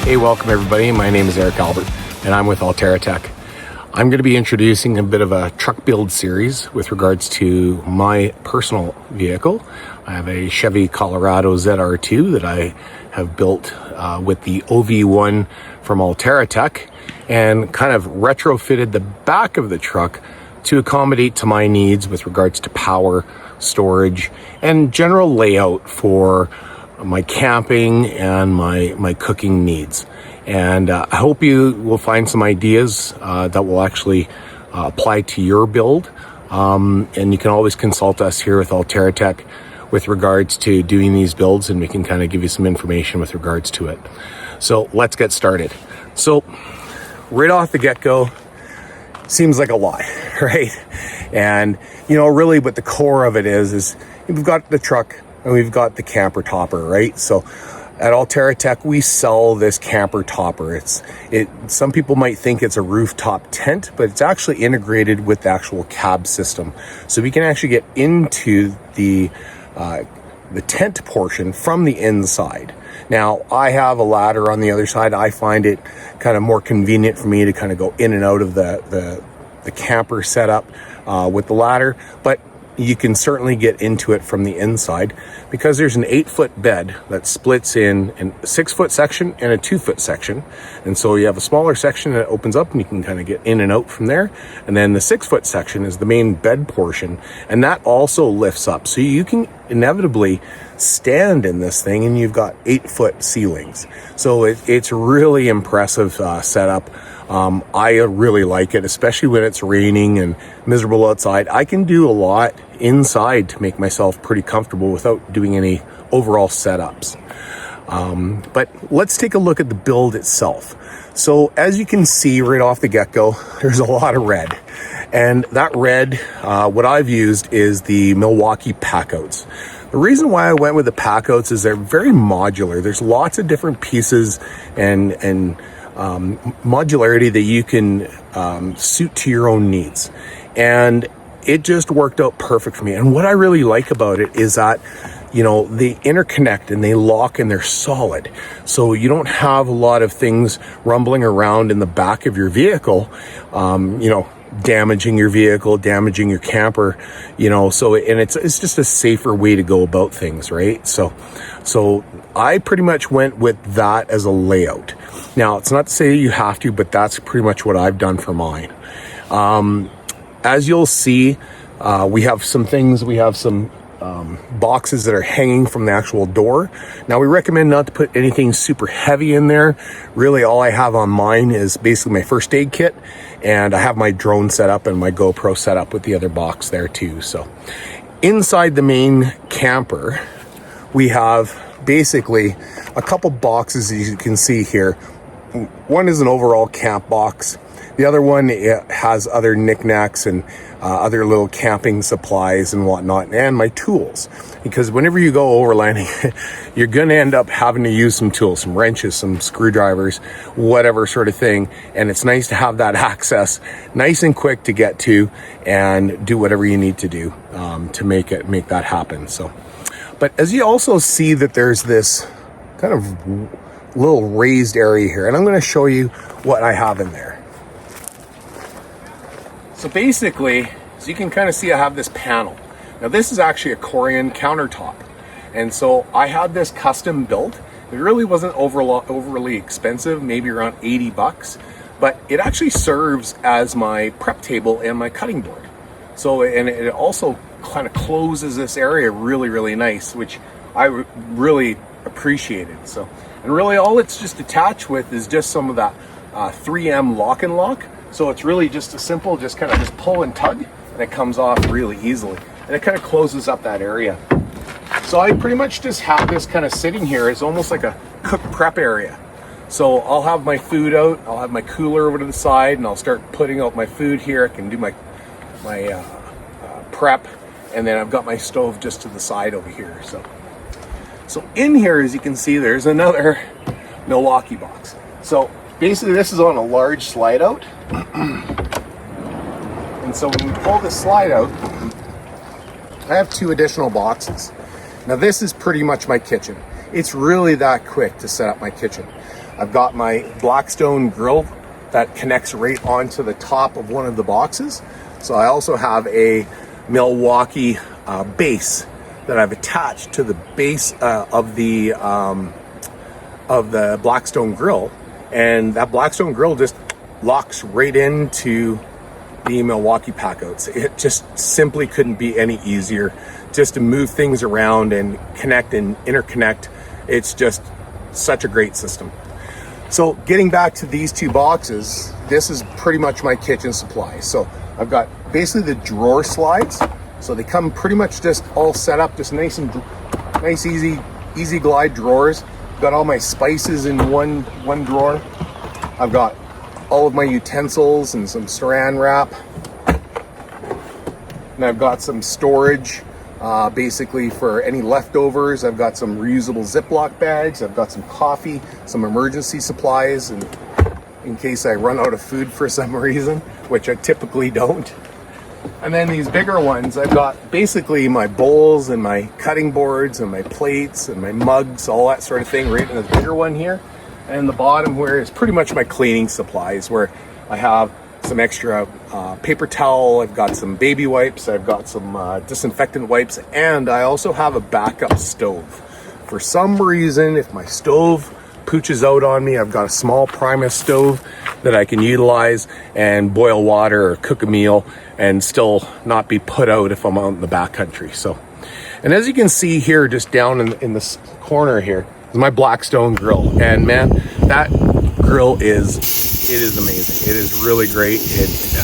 Hey, welcome everybody. My name is Eric Albert and I'm with Allterra Tech. I'm going to be introducing a bit of a truck build series with regards to my personal vehicle. I have a Chevy Colorado ZR2 that I have built with the OV1 from Allterra Tech and kind of retrofitted the back of the truck to accommodate to my needs with regards to power, storage, and general layout for my camping and my cooking needs. And I hope you will find some ideas that will actually apply to your build. And you can always consult us here with Allterra Tech with regards to doing these builds, and we can kind of give you some information with regards to it. So let's get started. So right off the get-go, seems like a lot, right? And you know, really what the core of it is we've got the truck and we've got the camper topper, right? So at Allterra Tech, we sell this camper topper. Some people might think it's a rooftop tent, but it's actually integrated with the actual cab system. So we can actually get into the tent portion from the inside. Now, I have a ladder on the other side. I find it kind of more convenient for me to kind of go in and out of the camper setup with the ladder, but you can certainly get into it from the inside because there's an 8-foot bed that splits in a 6-foot section and a 2-foot section. And so you have a smaller section that opens up and you can kind of get in and out from there. And then the 6-foot section is the main bed portion, and that also lifts up. So you can inevitably stand in this thing and you've got 8-foot ceilings. So it's really impressive setup. I really like it, especially when it's raining and miserable outside. I can do a lot inside to make myself pretty comfortable without doing any overall setups. But let's take a look at the build itself. So as you can see right off the get-go, there's a lot of red. And that red, what I've used is the Milwaukee Packouts. The reason why I went with the Packouts is they're very modular. There's lots of different pieces and modularity that you can suit to your own needs. And it just worked out perfect for me. And what I really like about it is that, you know, they interconnect and they lock and they're solid. So you don't have a lot of things rumbling around in the back of your vehicle, you know, damaging your vehicle, damaging your camper, you know, so, and it's just a safer way to go about things, right? So I pretty much went with that as a layout. Now, it's not to say you have to, but that's pretty much what I've done for mine. As you'll see, we have some things, we have some boxes that are hanging from the actual door. Now, we recommend not to put anything super heavy in there. Really, all I have on mine is basically my first aid kit, and I have my drone set up and my GoPro set up with the other box there too. So inside the main camper, we have basically a couple boxes, as you can see here. One is an overall camp box. The other one, it has other knickknacks and other little camping supplies and whatnot, and my tools. Because whenever you go overlanding, you're going to end up having to use some tools, some wrenches, some screwdrivers, whatever sort of thing. And it's nice to have that access nice and quick to get to and do whatever you need to do to make that happen. So, but as you also see that there's this kind of little raised area here, and I'm going to show you what I have in there. So basically, as you can kind of see, I have this panel. Now this is actually a Corian countertop. And so I had this custom built. It really wasn't overly expensive, maybe around 80 bucks, but it actually serves as my prep table and my cutting board. So, and it also kind of closes this area really, really nice, which I really appreciated. So, and really all it's just attached with is just some of that 3M lock and lock. So it's really just a simple, just kind of just pull and tug, and it comes off really easily. And it kind of closes up that area. So I pretty much just have this kind of sitting here as almost like a cook prep area. So I'll have my food out, I'll have my cooler over to the side, and I'll start putting out my food here. I can do my prep, and then I've got my stove just to the side over here. So in here, as you can see, there's another Milwaukee box. So basically this is on a large slide out. And so when we pull this slide out, I have 2 additional boxes. Now this is pretty much my kitchen. It's really that quick to set up my kitchen. I've got my Blackstone grill that connects right onto the top of one of the boxes. So I also have a Milwaukee base that I've attached to the base of the Blackstone grill, and that Blackstone grill just locks right into the Milwaukee Packouts. It just simply couldn't be any easier just to move things around and connect and interconnect. It's just such a great system. So getting back to these two boxes, this is pretty much my kitchen supply. So I've got basically the drawer slides. So they come pretty much just all set up, just nice, easy glide drawers. Got all my spices in one drawer. I've got all of my utensils and some saran wrap. And I've got some storage, basically for any leftovers. I've got some reusable Ziploc bags. I've got some coffee, some emergency supplies, and in case I run out of food for some reason, which I typically don't. And then these bigger ones, I've got basically my bowls and my cutting boards and my plates and my mugs, all that sort of thing right in the bigger one here. And the bottom where is pretty much my cleaning supplies, where I have some extra paper towel, I've got some baby wipes, I've got some disinfectant wipes, and I also have a backup stove. For some reason, if my stove pooches out on me, I've got a small Primus stove that I can utilize and boil water or cook a meal and still not be put out if I'm out in the backcountry. So, and as you can see here, just down in this corner here, is my Blackstone grill. And man, that grill is amazing. It is really great.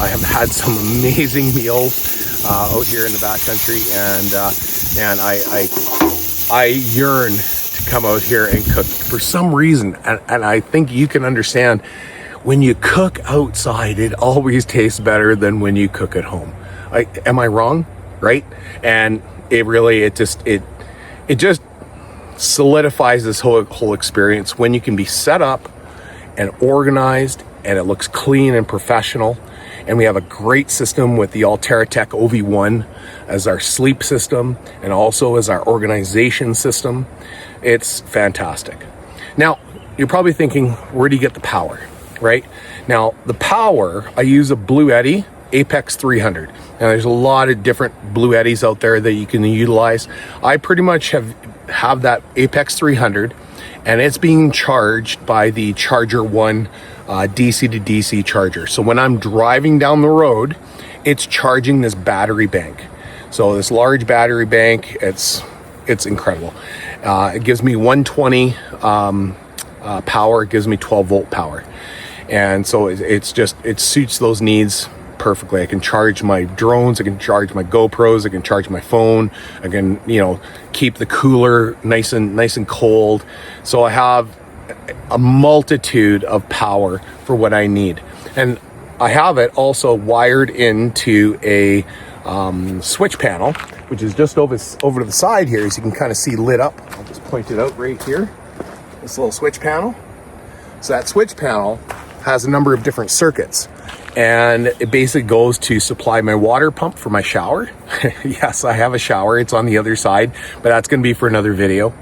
I have had some amazing meals out here in the backcountry, and I yearn to come out here and cook for some reason. And I think you can understand, when you cook outside, it always tastes better than when you cook at home. Am I wrong? Right? And it just solidifies this whole experience when you can be set up and organized, and it looks clean and professional. And we have a great system with the Allterra Tech OV1 as our sleep system and also as our organization system. It's fantastic. Now, you're probably thinking, where do you get the power, right? Now, the power, I use a BLUETTI Apex 300. Now, there's a lot of different BLUETTIs out there that you can utilize. I pretty much have that Apex 300, and it's being charged by the Charger 1 DC to DC charger. So when I'm driving down the road, it's charging this battery bank. So this large battery bank, it's incredible. It gives me 120 power. It gives me 12 volt power. And so it suits those needs perfectly. I can charge my drones, I can charge my GoPros, I can charge my phone, I can, keep the cooler nice and cold. So I have a multitude of power for what I need. And I have it also wired into a switch panel, which is just over to the side here, as you can kind of see lit up. I'll just point it out right here. This little switch panel. So that switch panel has a number of different circuits, and it basically goes to supply my water pump for my shower. Yes, I have a shower. It's on the other side, but that's going to be for another video.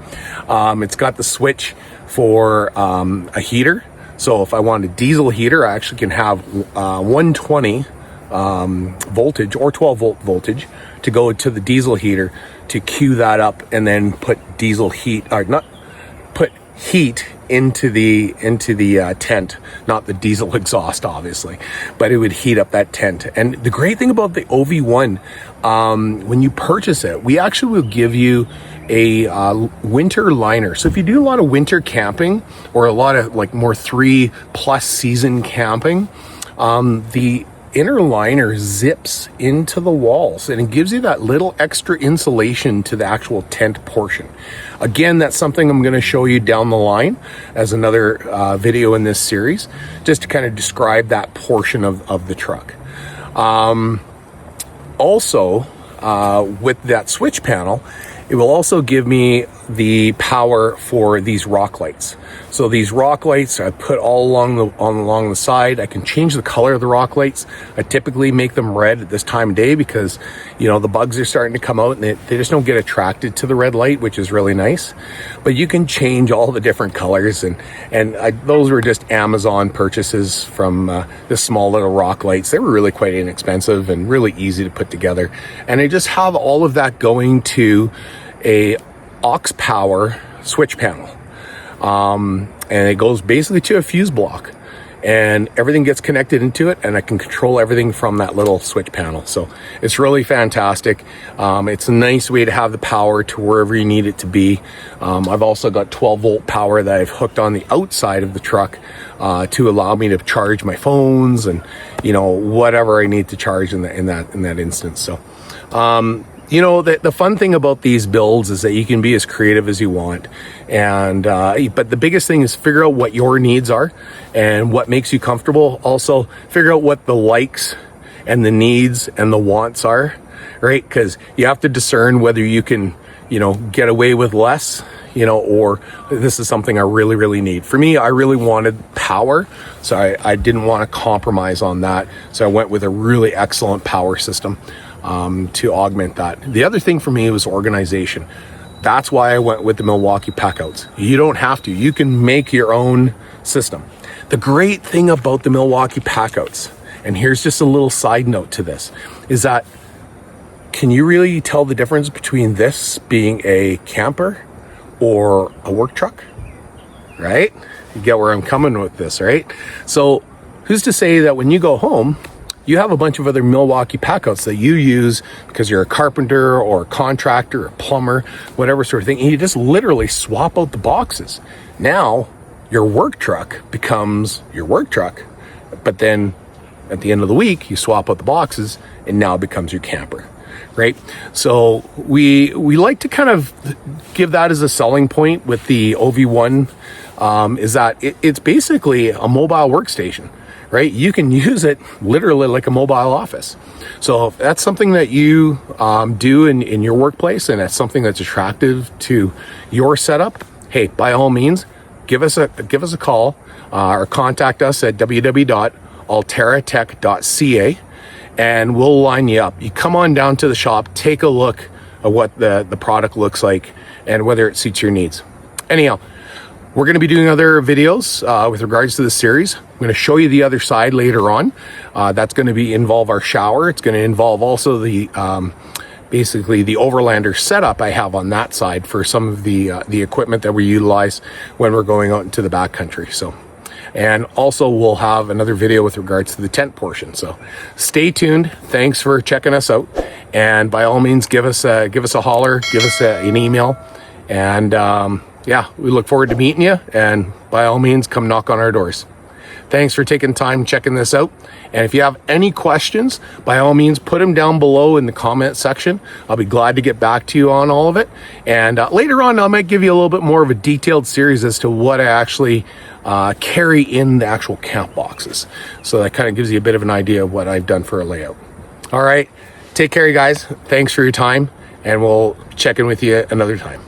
It's got the switch for a heater. So if I want a diesel heater, I actually can have 120 voltage or 12 volt voltage to go to the diesel heater to cue that up, and then put diesel heat, or not put heat into the tent, not the diesel exhaust obviously, but it would heat up that tent. And the great thing about the OV1, when you purchase it, we actually will give you a winter liner. So if you do a lot of winter camping or a lot of like more 3+ season camping, the inner liner zips into the walls, and it gives you that little extra insulation to the actual tent portion. Again, that's something I'm going to show you down the line as another video in this series, just to kind of describe that portion of the truck. Also, with that switch panel, it will also give me the power for these rock lights. So these rock lights I put all along the side. I can change the color of the rock lights. I typically make them red at this time of day because, you know, the bugs are starting to come out and they just don't get attracted to the red light, which is really nice. But you can change all the different colors, and those were just Amazon purchases from this small little rock lights. They were really quite inexpensive and really easy to put together. And I just have all of that going to a Auxpower switch panel. And it goes basically to a fuse block, and everything gets connected into it, and I can control everything from that little switch panel. So it's really fantastic. It's a nice way to have the power to wherever you need it to be. I've also got 12-volt power that I've hooked on the outside of the truck to allow me to charge my phones and, you know, whatever I need to charge in that instance. So you know, the fun thing about these builds is that you can be as creative as you want. And but the biggest thing is figure out what your needs are and what makes you comfortable. Also, figure out what the likes and the needs and the wants are, right? Because you have to discern whether you can, you know, get away with less, you know, or this is something I really, really need. For me, I really wanted power, so I didn't want to compromise on that. So I went with a really excellent power system to augment that. The other thing for me was organization. That's why I went with the Milwaukee Packouts. You don't have to. You can make your own system. The great thing about the Milwaukee Packouts, and here's just a little side note to this, is that can you really tell the difference between this being a camper or a work truck? Right? You get where I'm coming with this, right? So who's to say that when you go home, you have a bunch of other Milwaukee Packouts that you use because you're a carpenter or a contractor or a plumber, whatever sort of thing, and you just literally swap out the boxes. Now, your work truck becomes your work truck, but then at the end of the week, you swap out the boxes and now it becomes your camper, right? So we like to kind of give that as a selling point with the OV1, is that it's basically a mobile workstation. Right? You can use it literally like a mobile office. So if that's something that you do in your workplace, and that's something that's attractive to your setup, hey, by all means, give us a call or contact us at www.allterratech.ca, and we'll line you up. You come on down to the shop, take a look at what the product looks like and whether it suits your needs. Anyhow, we're going to be doing other videos with regards to this series. I'm going to show you the other side later on. That's going to involve our shower. It's going to involve also the basically the overlander setup I have on that side for some of the equipment that we utilize when we're going out into the backcountry. So, and also we'll have another video with regards to the tent portion. So stay tuned. Thanks for checking us out. And by all means, give us a holler, give us an email, and yeah, we look forward to meeting you, and by all means, come knock on our doors. Thanks for taking time checking this out. And if you have any questions, by all means, put them down below in the comment section. I'll be glad to get back to you on all of it. And later on, I might give you a little bit more of a detailed series as to what I actually carry in the actual camp boxes. So that kind of gives you a bit of an idea of what I've done for a layout. All right, take care, you guys. Thanks for your time, and we'll check in with you another time.